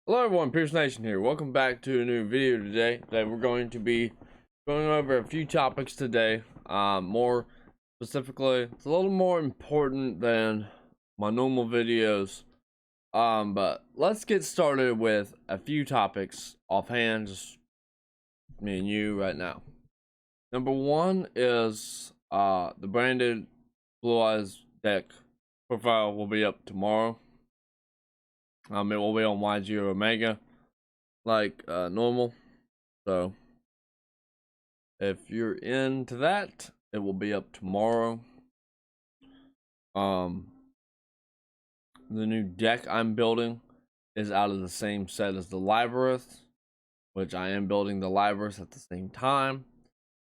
Hello everyone, Pierce Nation here. Welcome back to a new video today. Today we're going to be going over a few topics today. More specifically, it's a little more important than my normal videos. But let's get started with a few topics offhand, just me and you right now. Number one is the branded Blue Eyes deck profile will be up tomorrow. It will be on YG or Omega, like normal. So if you're into that, it will be up tomorrow. The new deck I'm building is out of the same set as the Labyrinth, which I am building the Labyrinth at the same time,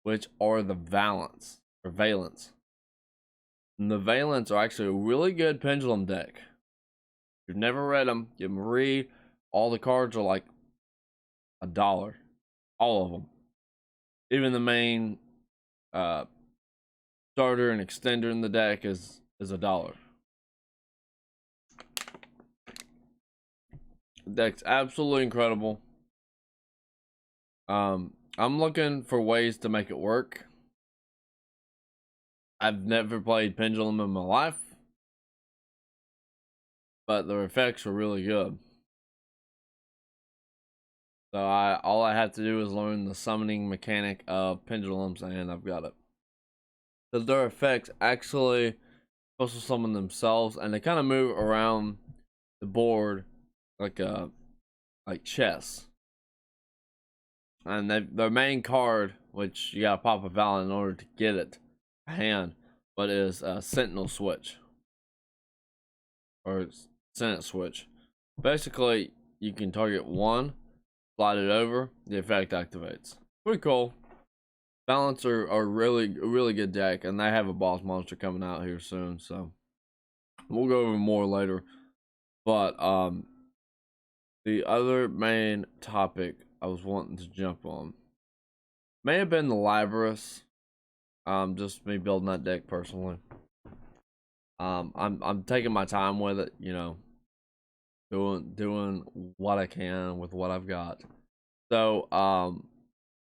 which are the Valence or Valence. And the Valence are actually a really good pendulum deck. If you've never read them, give them a read. All the cards are like $1, all of them. Even the main starter and extender in the deck is $1. The deck's absolutely incredible. I'm looking for ways to make it work. I've never played Pendulum in my life, but the effects are really good. So all I have to do is learn the summoning mechanic of pendulums, and I've got it. So their effects actually supposed to summon themselves, and they kind of move around the board like chess. And their main card, which you gotta pop a Valen in order to get it a hand, but is a Sentinel Switch or Senate Switch. Basically, you can target one, slide it over, the effect activates. Pretty cool. Valence are really good deck, and they have a boss monster coming out here soon, so we'll go over more later. But the other main topic I was wanting to jump on may have been the Labyrinth. Just me building that deck personally. I'm taking my time with it, you know, doing what I can with what I've got. So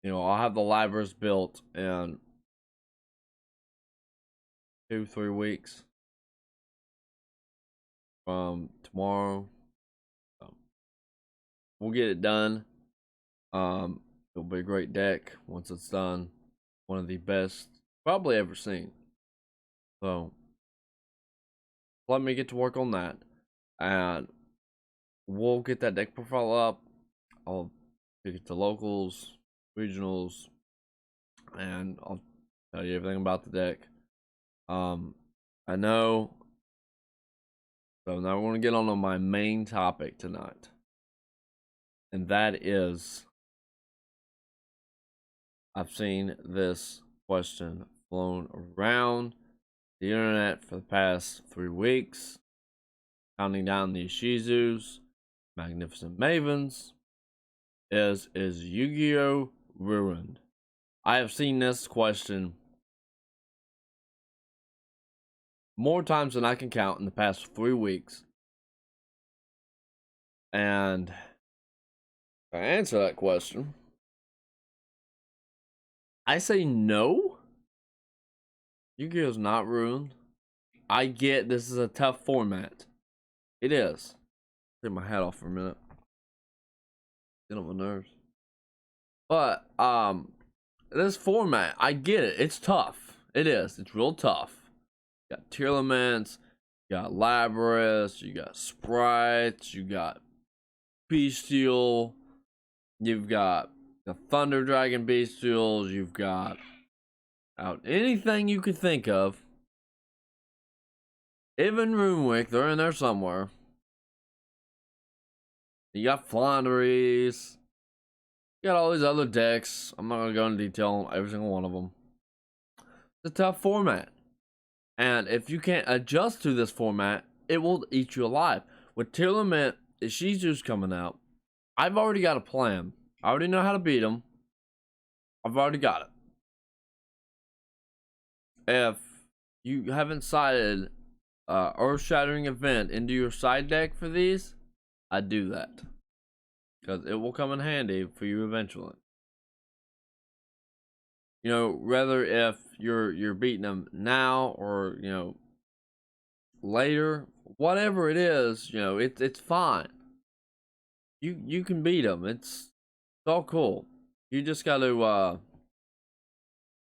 you know, I'll have the Labyrinth built in 2-3 weeks from tomorrow. So we'll get it done. It'll be a great deck once it's done. One of the best probably ever seen. So let me get to work on that, and we'll get that deck profile up. I'll take it to locals, regionals, and I'll tell you everything about the deck. I know. So now we're going to get on my main topic tonight, and that is, I've seen this question flown around the internet for the past 3 weeks, counting down the Ishizus, Magnificent Mavens. Is Yu-Gi-Oh ruined? I have seen this question more times than I can count in the past 3 weeks. And to answer that question, I say no. Yu-Gi-Oh's not ruined. I get this is a tough format. It is. Take my hat off for a minute. Get on my nerves. But this format, I get it. It's tough. It is. It's real tough. You got Tearlaments, you got Labyrinth, you got Sprites, you got Bestial, you've got the Thunder Dragon Bestials, you've got out anything you could think of. Even Runewick, they're in there somewhere. You got Flandres. You got all these other decks. I'm not going to go into detail on every single one of them. It's a tough format. And if you can't adjust to this format, it will eat you alive. With Tearlament, Ishizu's coming out. I've already got a plan. I already know how to beat them. I've already got it. If you haven't sided Earth-Shattering Event into your side deck for these, I'd do that. because it will come in handy for you eventually. You know, whether if you're beating them now or, you know, later, whatever it is, you know, it's fine. You can beat them. It's all cool. You just got to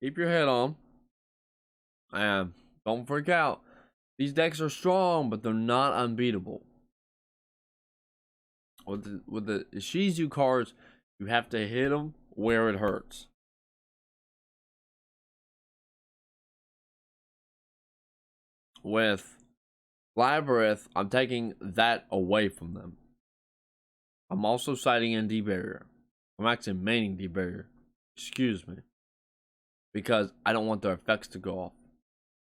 keep your head on and don't freak out. These decks are strong, but they're not unbeatable. With the Shizu cards, you have to hit them where it hurts. With Labyrinth, I'm taking that away from them. I'm also citing in D-Barrier. I'm actually maining D-Barrier. Excuse me. Because I don't want their effects to go off.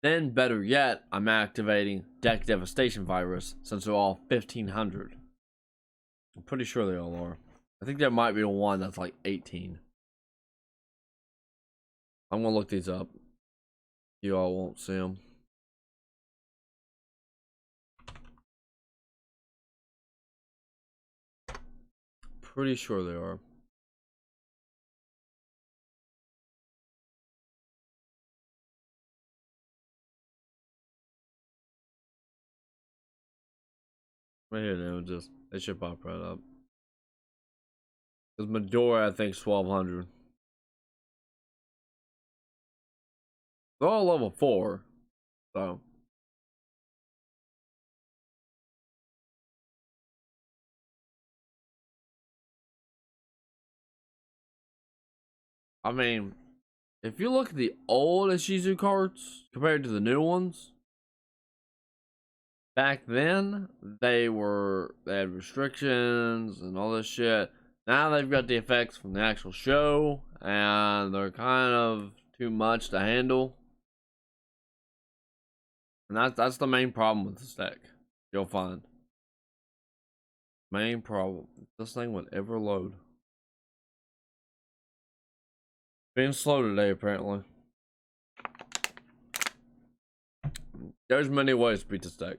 Then, better yet, I'm activating Deck Devastation Virus, since they're all 1500. I'm pretty sure they all are. I think there might be one that's like 18. I'm gonna look these up. You all won't see them. Pretty sure they are. Right here, now, just they should pop right up. Because Medora, I think, is 1200. They're all level 4, so. I mean, if you look at the old Shizu cards compared to the new ones, back then they had restrictions and all this shit. Now they've got the effects from the actual show, and they're kind of too much to handle. And that's the main problem with this deck. You'll find. Main problem. This thing would ever load. Being slow today, apparently. There's many ways to beat this deck.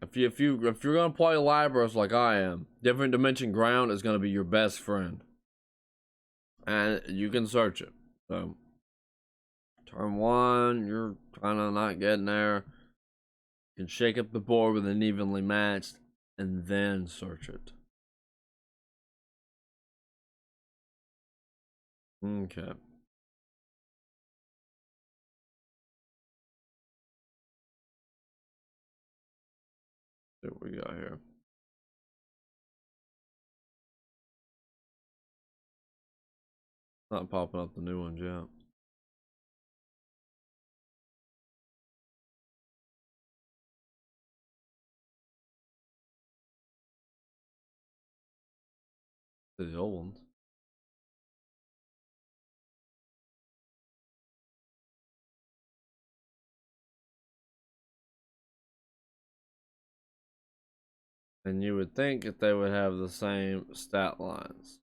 If you're gonna play Libros like I am, Different Dimension Ground is gonna be your best friend, and you can search it. So, turn 1, you're kind of not getting there. You can shake up the board with an evenly matched, and then search it. Okay. See what we got here. Not popping up the new ones yet. The old ones. And you would think that they would have the same stat lines,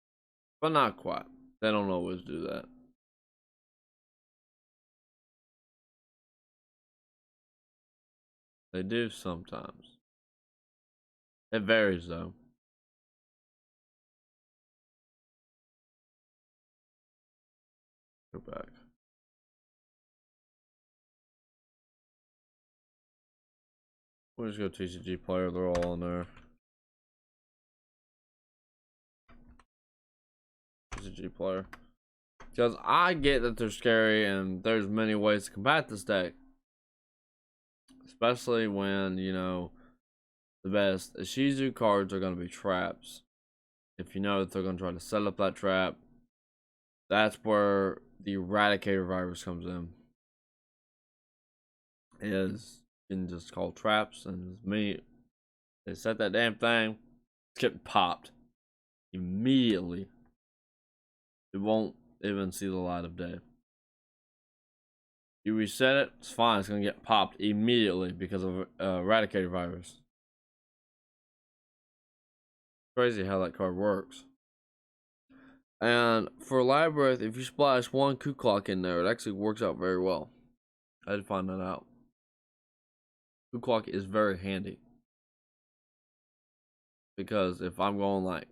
but not quite. They don't always do that. They do sometimes. It varies though. Go back. We'll just go TCG player. They're all in there. TCG player. Because I get that they're scary and there's many ways to combat this deck. Especially when, you know, the best Shizu cards are going to be traps. If you know that they're going to try to set up that trap, that's where the Eradicator virus comes in. Is in just called traps, and me, they set that damn thing, it's getting popped immediately. It won't even see the light of day. You reset it, it's fine. It's gonna get popped immediately because of Eradicator virus. Crazy how that card works. And for Labyrinth, if you splash one Coup Clock in there, it actually works out very well. I did find that out. Coup Clock is very handy. Because if I'm going like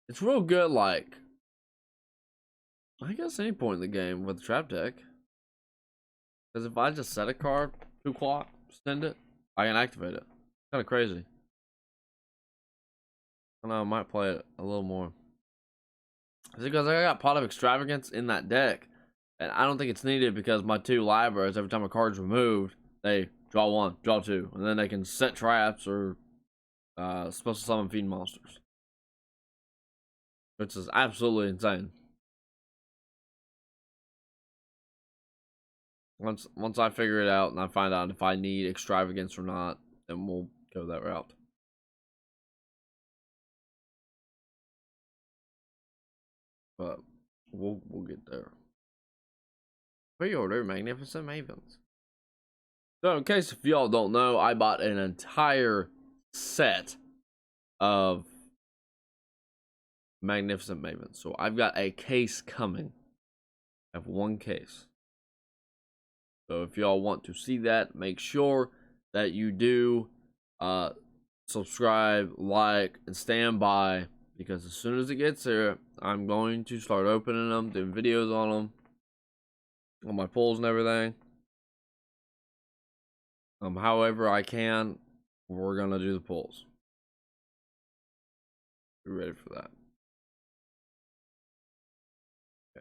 It's real good, like, I guess any point in the game with the trap deck. Because if I just set a card, 2 o'clock, send it, I can activate it. Kind of crazy. I know I might play it a little more. It's because I got Pot of Extravagance in that deck, and I don't think it's needed because my 2 libraries, every time a card's removed, they draw 1, draw 2, and then they can set traps or special summon Fiend monsters. Which is absolutely insane. Once I figure it out and I find out if I need Extravagance or not, then we'll go that route. But we'll get there. Pre-order Magnificent Mavens. So in case if y'all don't know, I bought an entire set of Magnificent Mavens. So I've got a case coming. I have 1 case. So if y'all want to see that, make sure that you do subscribe, like, and stand by, because as soon as it gets there, I'm going to start opening them, doing videos on them, on my pulls and everything. However I can, we're gonna do the pulls. Be ready for that.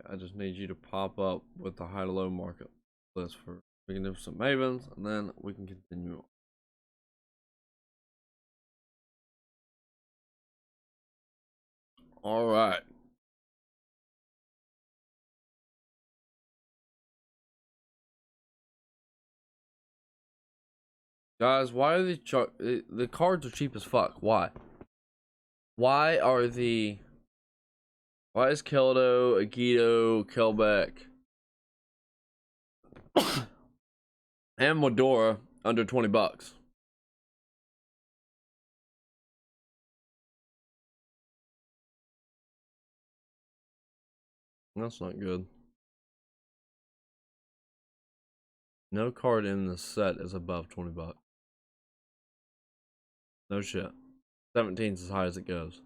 I just need you to pop up with the high to low market list for Magnificent Mavens, and then we can continue on. All right. Guys, why are the cards are cheap as fuck? Why? Why is Keldo, Agito, Kelbeck, and Medora under 20 bucks? That's not good. No card in the set is above 20 bucks. No shit. 17's as high as it goes.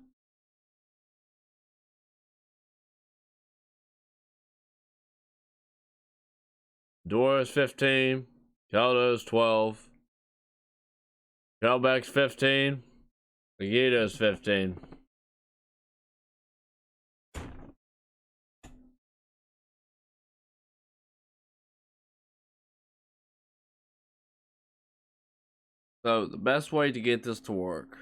Dora's 15. Keldo's 12. Kelbeck's 15. Agito's 15. So the best way to get this to work,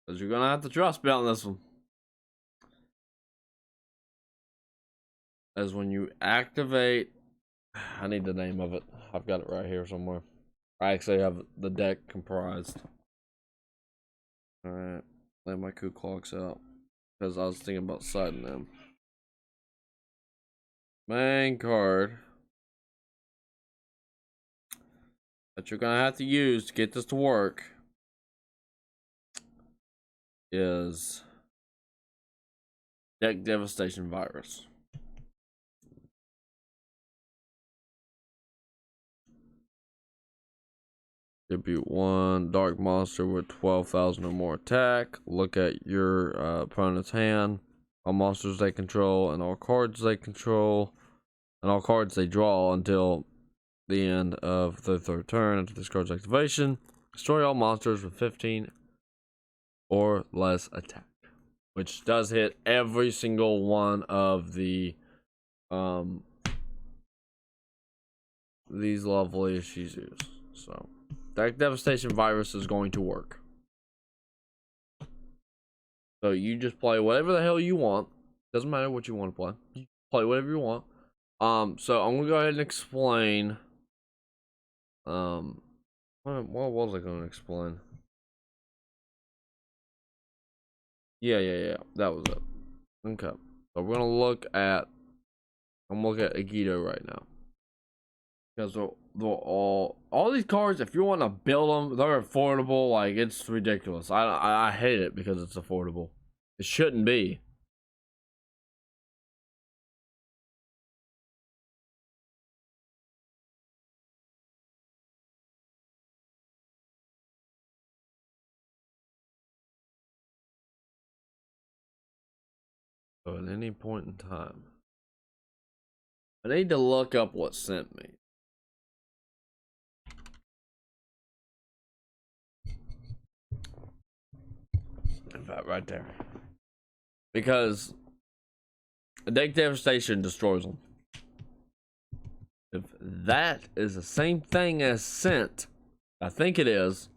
because you're gonna have to trust me on this one, is when you activate. I need the name of it. I've got it right here somewhere. I actually have the deck comprised. Alright, lay my coup clocks out, because I was thinking about siding them. Main card that you're gonna have to use to get this to work is Deck Devastation Virus. Debut 1 dark monster with 12,000 or more attack. Look at your opponent's hand, all monsters they control, and all cards they control, and all cards they draw until the end of the 3rd turn. After this card's activation, destroy all monsters with 15 or less attack, which does hit every single one of the these lovely Shizus. So Deck Devastation Virus is going to work. So you just play whatever the hell you want. Doesn't matter what you want to play. You play whatever you want. So I'm gonna go ahead and explain. What was I gonna explain? Yeah. That was it. Okay. So we're gonna look at. I'm looking at Agito right now. Because all these cards, if you want to build them, they're affordable. Like, it's ridiculous. I hate it because it's affordable. It shouldn't be. So at any point in time, I need to look up what sent me. In fact, right there. Because a deck devastation destroys them. If that is the same thing as sent, I think it is.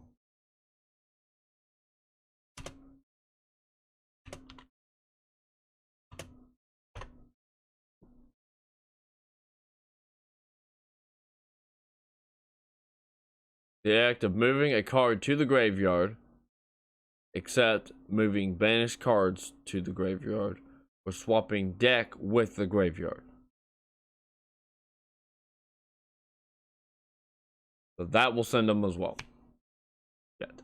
The act of moving a card to the graveyard, except moving banished cards to the graveyard, or swapping deck with the graveyard. So that will send them as well. Yet.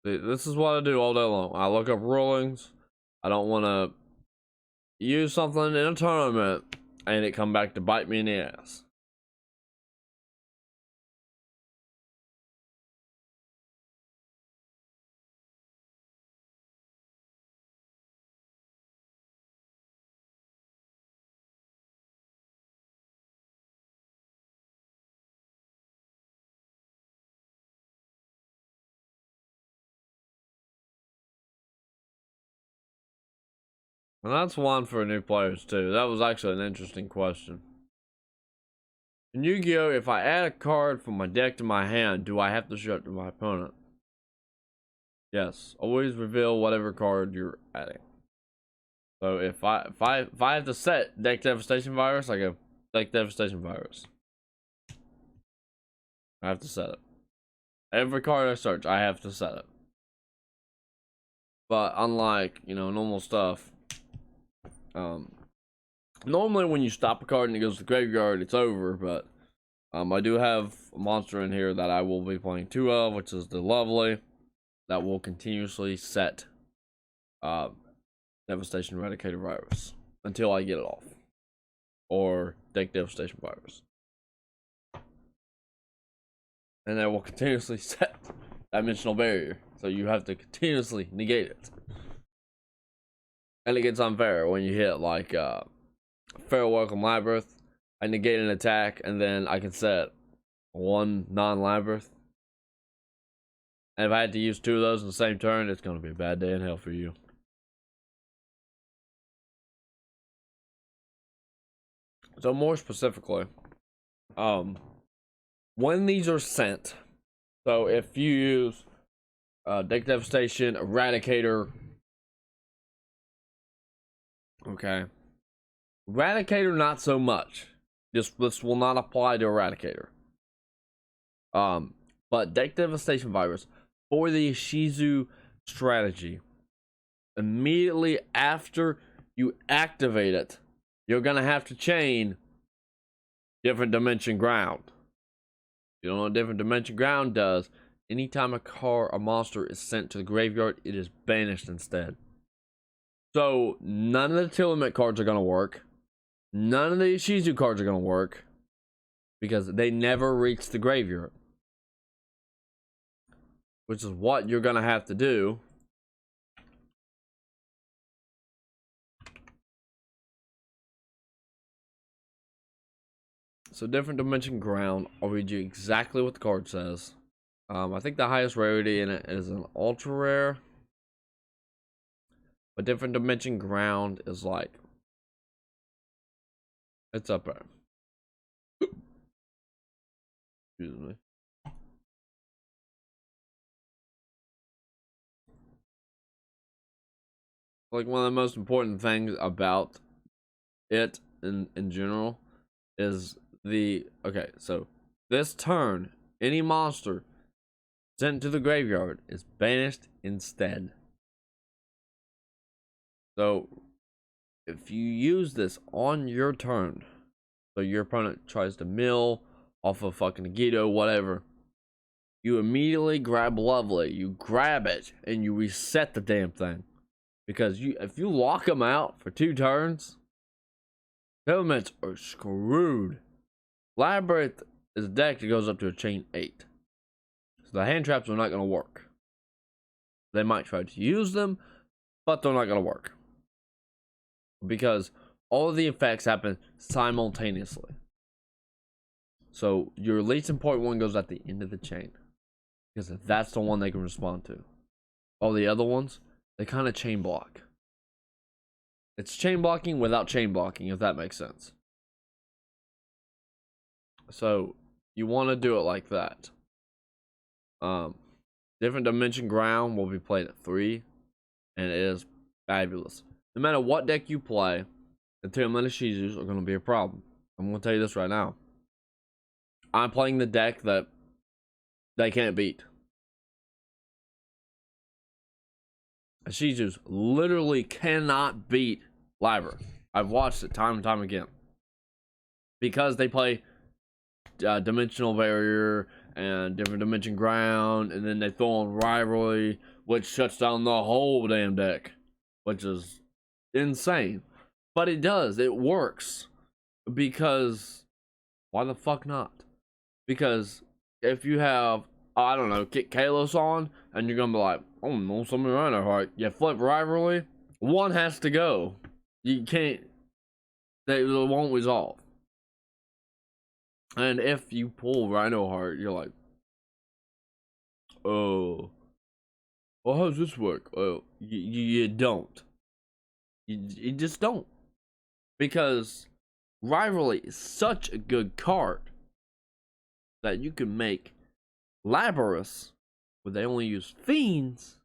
This is what I do all day long. I look up rulings. I don't want to use something in a tournament and it come back to bite me in the ass. And that's one for new players too. That was actually an interesting question. In Yu-Gi-Oh, if I add a card from my deck to my hand, do I have to show it to my opponent? Yes. Always reveal whatever card you're adding. So if I have to set deck devastation virus, I go deck devastation virus. I have to set it. Every card I search, I have to set it. But unlike, you know, normal stuff, normally when you stop a card and it goes to the graveyard, it's over. But I do have a monster in here that I will be playing 2 of, which is the Lovely, that will continuously set Devastation Eradicator virus until I get it off, or deck Devastation virus, and that will continuously set Dimensional Barrier. So you have to continuously negate it. And it gets unfair when you hit like Fair Welcome Labyrinth. I negate an attack and then I can set 1 non-Labyrinth. And if I had to use 2 of those in the same turn, it's going to be a bad day in hell for you. So more specifically, when these are sent, so if you use Deck Devastation, Eradicator, okay, Eradicator not so much. This will not apply to Eradicator. But Deck Devastation virus for the Ishizu strategy, immediately after you activate it, you're gonna have to chain Different Dimension Ground. You don't know what Different Dimension Ground does. Anytime a monster is sent to the graveyard, it is banished instead. So none of the Tilament cards are gonna work. None of the Ishizu cards are gonna work because they never reach the graveyard, which is what you're gonna have to do. So Different Dimension Ground, I'll read you exactly what the card says. I think the highest rarity in it is an ultra rare, but Different Dimension Ground is like, it's up there. Excuse me. Like one of the most important things about it in general is okay, so this turn, any monster sent to the graveyard is banished instead. So if you use this on your turn, so your opponent tries to mill off of fucking Nagito, whatever, you immediately grab Lovely, you grab it, and you reset the damn thing. Because if you lock them out for 2 turns, Helmets are screwed. Labyrinth is a deck that goes up to a chain 8. So the hand traps are not going to work. They might try to use them, but they're not going to work. Because all of the effects happen simultaneously. So your least important one goes at the end of the chain. Because that's the one they can respond to. All the other ones, they kind of chain block. It's chain blocking without chain blocking, if that makes sense. So you want to do it like that. Different Dimension Ground will be played at 3, and it is fabulous. No matter what deck you play, the Tearlament Shizus are going to be a problem. I'm going to tell you this right now. I'm playing the deck that they can't beat. Shizus literally cannot beat Labyrinth. I've watched it time and time again. Because they play Dimensional Barrier and Different Dimension Ground, and then they throw on Rivalry, which shuts down the whole damn deck, which is insane. But it does, it works, because why the fuck not? Because if you have, I don't know, kick Kalos on, and you're gonna be like, oh no, something right there, right? You flip Rivalry, one has to go. You can't, they won't resolve. And if you pull Rhino Heart, you're like, oh, well, how does this work? Oh, you don't. You just don't. Because Rivalry is such a good card that you can make Labyrinth where they only use Fiends,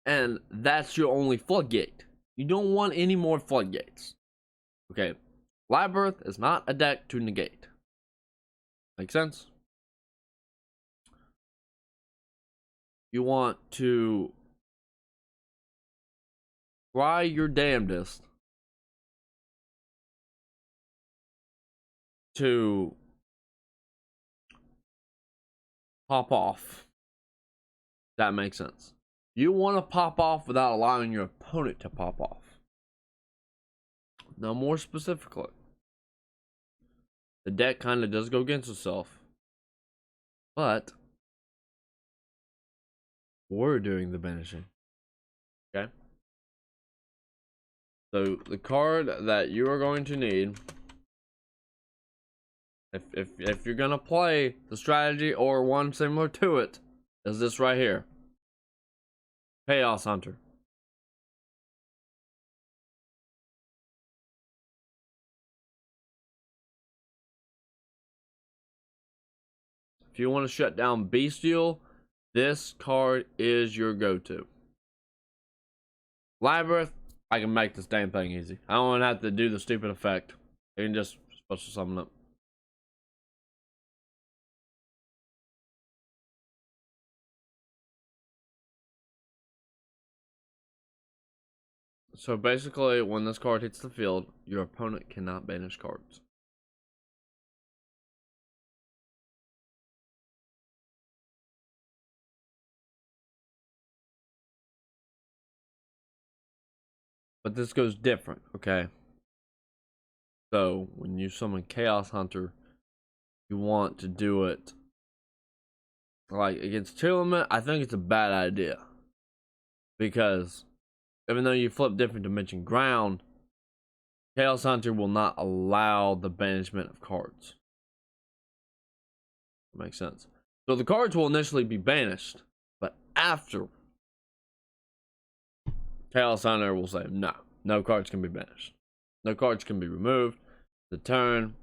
and that's your only floodgate. You don't want any more floodgates. Okay, Labyrinth is not a deck to negate. Make sense? You want to try your damnedest to pop off. That makes sense. You want to pop off without allowing your opponent to pop off. Now, more specifically, the deck kind of does go against itself, but we're doing the banishing. Okay? So, the card that you are going to need, if you're gonna play the strategy or one similar to it, is this right here. Chaos Hunter. If you want to shut down Bestial, this card is your go-to. Labyrinth, I can make this damn thing easy. I don't have to do the stupid effect. I can just special summon it. So basically, when this card hits the field, your opponent cannot banish cards. But this goes different, okay? So, when you summon Chaos Hunter, you want to do it like against Tearlament. I think it's a bad idea. Because even though you flip Different Dimension Ground, Chaos Hunter will not allow the banishment of cards. Makes sense. So the cards will initially be banished, but after, Chaos Hunter will say, no cards can be banished. No cards can be removed. The turn,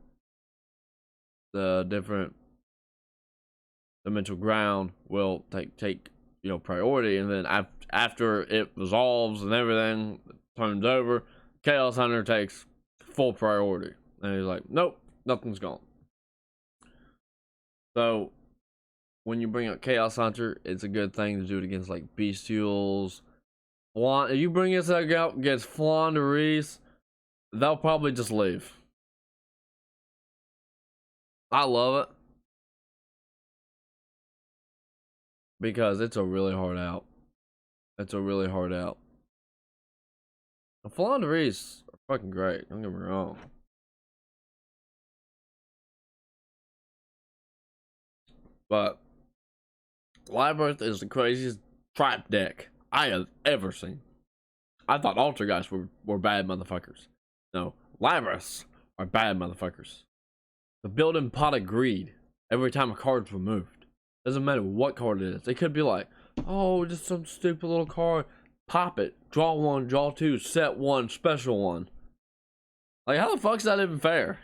the Different Dimensional Ground will take priority, and then after it resolves and everything turns over, Chaos Hunter takes full priority, and he's like, nope, nothing's gone. So when you bring up Chaos Hunter, it's a good thing to do it against like Bestials. If you bring this out against Flandreese, they'll probably just leave. I love it because it's a really hard out. It's a really hard out. The Flandreese are fucking great. Don't get me wrong. But Labyrinth is the craziest trap deck I have ever seen. I thought Altergeist were bad motherfuckers. No, Labyrinths are bad motherfuckers. The built-in pot of greed every time a card's removed. Doesn't matter what card it is. It could be like, oh, just some stupid little card. Pop it. Draw one, draw two, set one, special one. Like, how the fuck's that even fair?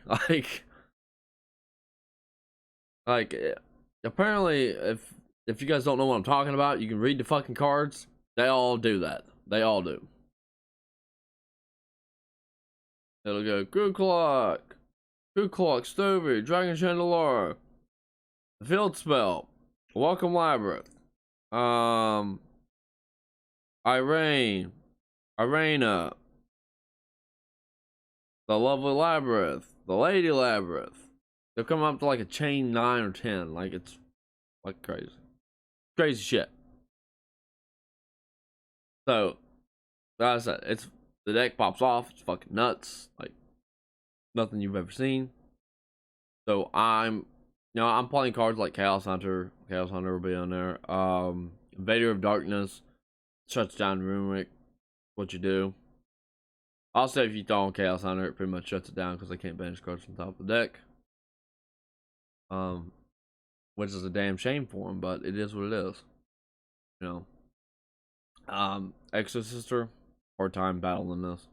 Like, apparently, if you guys don't know what I'm talking about, you can read the fucking cards. They all do that. They all do. It'll go Good Clock, Stovey, Dragon Chandelier, the Field Spell, Welcome Labyrinth, Irena, the Lovely Labyrinth, the Lady Labyrinth. They'll come up to like a chain 9 or 10. Like, it's like crazy shit. So, like I said, the deck pops off. It's fucking nuts. Like, nothing you've ever seen. So I'm playing cards like Chaos Hunter. Chaos Hunter will be on there. Invader of Darkness shuts down Runic. What you do. Also, if you throw on Chaos Hunter, it pretty much shuts it down because they can't banish cards from the top of the deck. Which is a damn shame for them, but it is what it is. You know. Exosister, hard time battling this.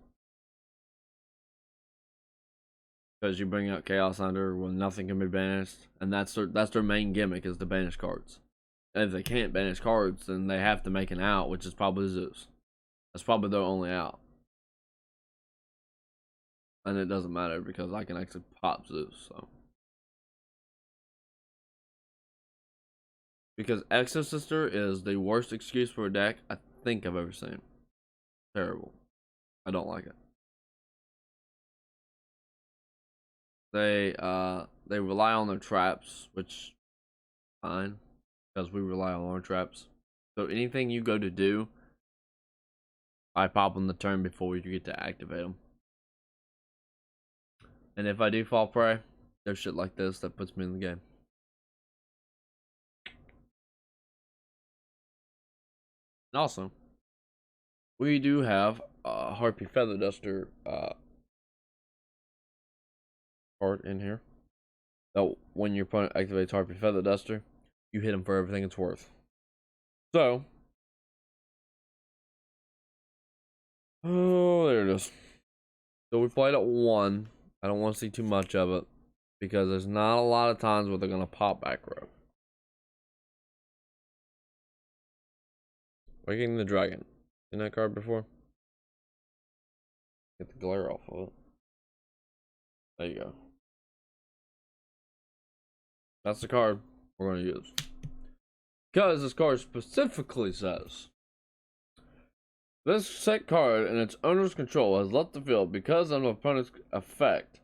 Because you bring out Chaos Hunter when nothing can be banished, and that's their main gimmick, is to banish cards. And if they can't banish cards, then they have to make an out, which is probably Zeus. That's probably their only out. And it doesn't matter because I can actually pop Zeus, so. Because Exosister is the worst excuse for a deck I think I've ever seen. Terrible. I don't like it. They rely on their traps, which fine, because we rely on our traps. So anything you go to do, I pop on the turn before you get to activate them. And if I do fall prey, there's shit like this that puts me in the game. And also, we do have a Harpy Feather Duster card in here. So when your opponent activates Harpy Feather Duster, you hit him for everything it's worth. So, oh, there it is. So we played at 1. I don't want to see too much of it because there's not a lot of times where they're gonna pop back row. Waking the Dragon. Seen that card before? Get the glare off of it. There you go. That's the card we're going to use. Because this card specifically says, this set card in its owner's control has left the field because of an opponent's effect.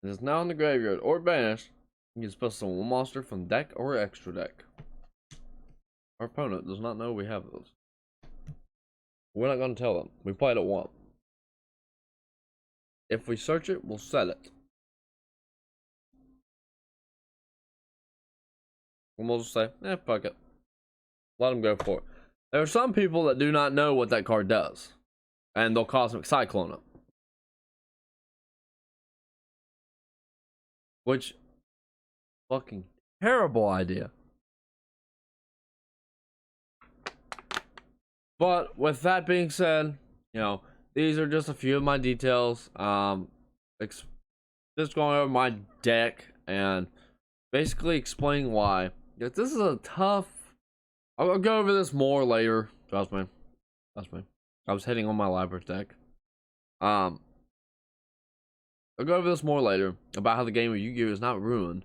It is now in the graveyard or banished. You can special one monster from deck or extra deck. Our opponent does not know we have those. We're not going to tell them. We played at 1. If we search it, we'll set it. And we'll just say, fuck it. Let them go for it. There are some people that do not know what that card does. And they'll Cosmic Cyclone it. Which, fucking terrible idea. But with that being said, these are just a few of my details. Just going over my deck and basically explaining why. This is a tough. I'll go over this more later. Trust me. I was hitting on my Labyrinth deck. I'll go over this more later about how the game of Yu-Gi-Oh is not ruined.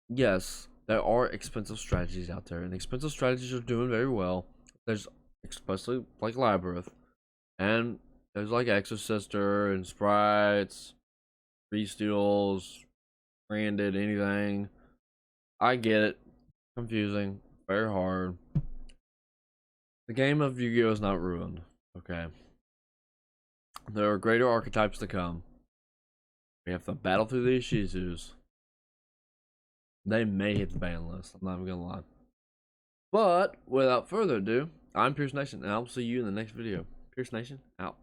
Yes, there are expensive strategies out there, and expensive strategies are doing very well. There's especially like Labyrinth, and there's like Exosister and Sprites, Re-Steals, Branded, anything. I get it. Confusing. Very hard. The game of Yu-Gi-Oh is not ruined. Okay. There are greater archetypes to come. We have to battle through these Shizus. they may hit the ban list. I'm not even gonna lie. But without further ado, I'm Pierce Nation, and I'll see you in the next video. Pierce Nation out.